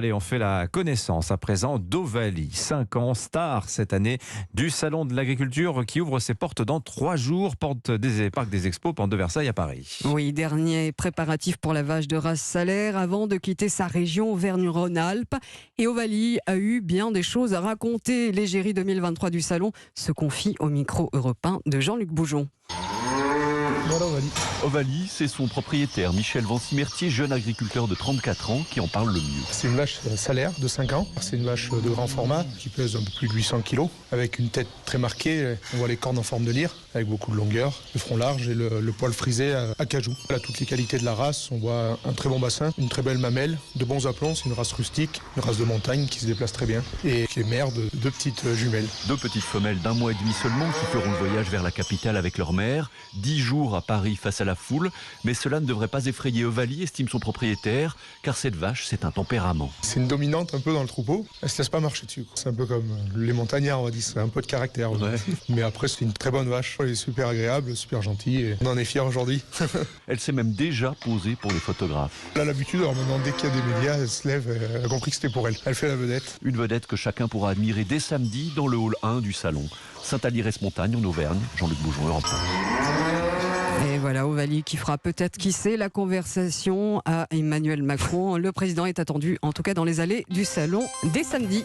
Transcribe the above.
Et on fait la connaissance à présent d'Ovalie, 5 ans, star cette année du Salon de l'Agriculture qui ouvre ses portes dans 3 jours, porte des Parcs des Expos, porte de Versailles à Paris. Oui, dernier préparatif pour la vache de race salaire avant de quitter sa région Auvergne-Rhône-Alpes. Et Ovalie a eu bien des choses à raconter. L'égérie 2023 du Salon se confie au micro européen de Jean-Luc Boujon. Voilà Ovalie. Ovalie, c'est son propriétaire, Michel Vancimertier, jeune agriculteur de 34 ans, qui en parle le mieux. C'est une vache salaire de 5 ans. C'est une vache de grand format qui pèse un peu plus de 800 kg, avec une tête très marquée. On voit les cornes en forme de lyre, avec beaucoup de longueur, le front large et le poil frisé à cajou. Elle a toutes les qualités de la race. On voit un très bon bassin, une très belle mamelle, de bons aplombs. C'est une race rustique, une race de montagne qui se déplace très bien et qui est mère de 2 petites jumelles. 2 petites femelles d'1 mois et demi seulement qui feront le voyage vers la capitale avec leur mère. 10 jours à Paris face à la foule. Mais cela ne devrait pas effrayer Ovalie, estime son propriétaire, car cette vache, c'est un tempérament. C'est une dominante un peu dans le troupeau. Elle se laisse pas marcher dessus. C'est un peu comme les montagnards, on va dire. C'est un peu de caractère. Ouais. Mais après, c'est une très bonne vache. Elle est super agréable, super gentille. Et on en est fiers aujourd'hui. Elle s'est même déjà posée pour les photographes. Elle a l'habitude, alors maintenant, dès qu'il y a des médias, elle se lève. Elle a compris que c'était pour elle. Elle fait la vedette. Une vedette que chacun pourra admirer dès samedi dans le hall 1 du salon. Saint-Alirès-Montagne en Auvergne. Jean-Luc Boujon, Europe 1. Et voilà, Ovalie qui fera peut-être, qui sait, la conversation à Emmanuel Macron. Le président est attendu, en tout cas dans les allées du Salon, dès samedi.